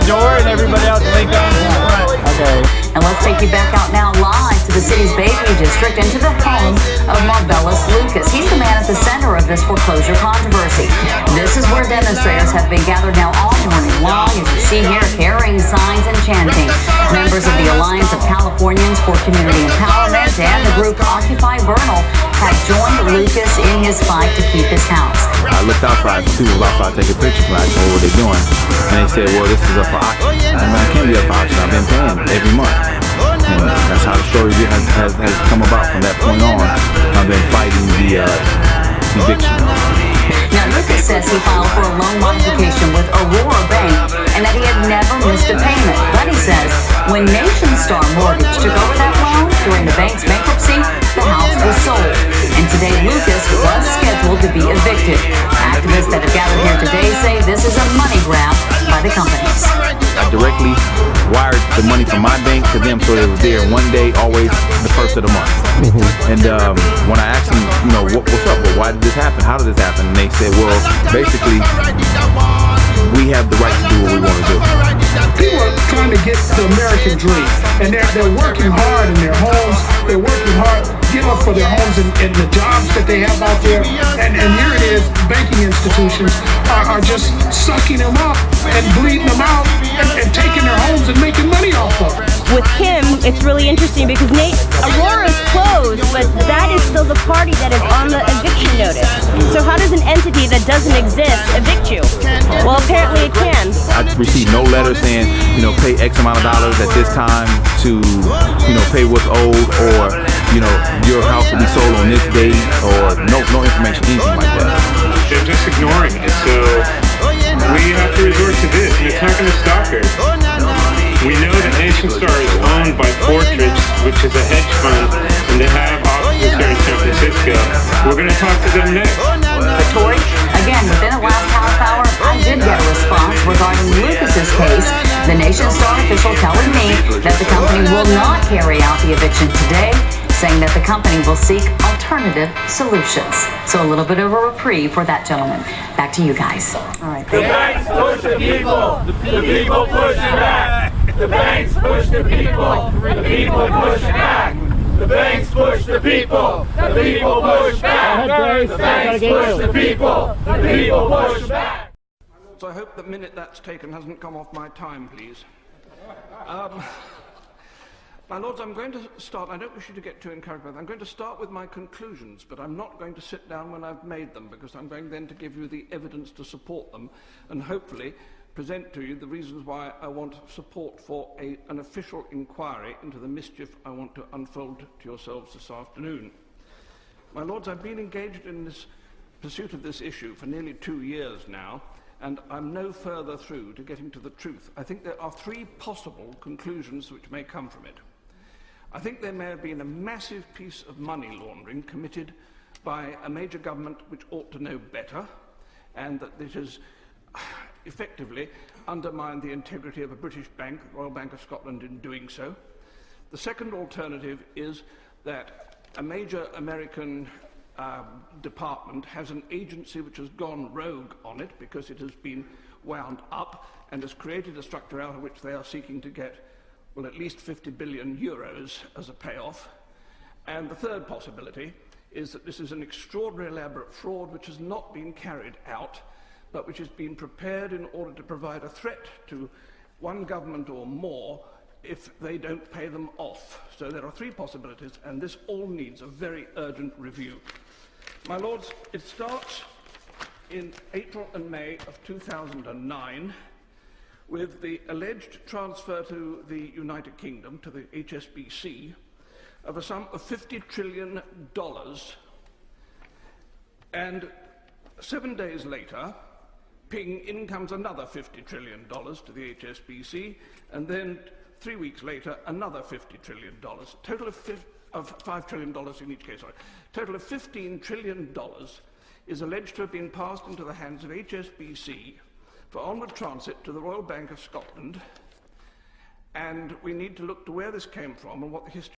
the door and everybody else lay down in the front. Okay. And let's take you back out now live to the city's Bayview district and to the home of Marvelous Lucas. He's the man at the center of this foreclosure controversy. This is where demonstrators have been gathered now all morning long, as you see here, carrying signs and chanting. Members of the Alliance of Californians for Community Empowerment and the group Occupy Vernal have joined Lucas in his fight to keep his house. I looked outside, two was outside taking pictures, and I told what they're doing. And they said, well, this is up for auction. I mean, I can't be up for auction. I've been paying every month. And that's how the story has come about from that point on. I've been fighting the eviction. Now, Lucas says he filed for a loan modification with Aurora Bank and that he had never missed a payment. But he says when Nation Star Mortgage took over that loan during the bank's bankruptcy, the house was sold. And today, Lucas was scheduled to be evicted. Activists that have gathered here today say this is a money grab by the companies. I directly wired the money from my bank to them so it was there one day, always the first of the month. And when I asked them, you know, what's up? Well, why did this happen? How did this happen? And they said, well, basically, we have the right to do what we want to do. People are trying to get the American dream, and they're working hard in their homes. They're working hard, give up for their homes and the jobs that they have out there. And here it is, banking institutions are just sucking them up and bleeding them out and taking their homes and making money off of them. With him, it's really interesting because Aurora's closed, but that is still the party that is on the eviction notice. So how does an entity that doesn't exist evict you? Well, apparently it can. I received no letter saying, you know, pay X amount of dollars at this time to, you know, pay what's owed, or, you know, your house will be sold on this date, or no information, anything like that. They're just ignoring it, so we have to resort to this, and it's not going to stop here. We know that Nation Star is owned by Fortress, which is a hedge fund, and they have offices here in San Francisco. We're going to talk to them next. But Tori, again, within the last half hour, I did get a response regarding Lucas's case. The Nation Star official telling me that the company will not carry out the eviction today, saying that the company will seek alternative solutions. So a little bit of a reprieve for that gentleman. Back to you guys. All right. The banks push the people. The people push back. The banks push the people. The people push back. The banks push the people. The people push back. The banks push the people. The people push back. So I hope the minute that's taken hasn't come off my time, please. My Lords, I'm going to start, I don't wish you to get too encouraged by that. I'm going to start with my conclusions, but I'm not going to sit down when I've made them, because I'm going then to give you the evidence to support them, and hopefully present to you the reasons why I want support for an official inquiry into the mischief I want to unfold to yourselves this afternoon. My Lords, I've been engaged in this pursuit of this issue for nearly 2 years now, and I'm no further through to getting to the truth. I think there are 3 possible conclusions which may come from it. I think there may have been a massive piece of money laundering committed by a major government which ought to know better, and that this has effectively undermined the integrity of a British bank, the Royal Bank of Scotland, in doing so. The second alternative is that a major American department has an agency which has gone rogue on it because it has been wound up and has created a structure out of which they are seeking to get, well, at least 50 billion euros as a payoff. And the third possibility is that this is an extraordinary elaborate fraud which has not been carried out, but which has been prepared in order to provide a threat to one government or more if they don't pay them off. So there are 3 possibilities, and this all needs a very urgent review. My Lords, it starts in April and May of 2009 with the alleged transfer to the United Kingdom, to the HSBC, of a sum of $50 trillion. And 7 days later, ping, in comes another $50 trillion to the HSBC, and then 3 weeks later, another $50 trillion. Total of $5 trillion in each case. Sorry. Total of $15 trillion is alleged to have been passed into the hands of HSBC for onward transit to the Royal Bank of Scotland, and we need to look to where this came from and what the history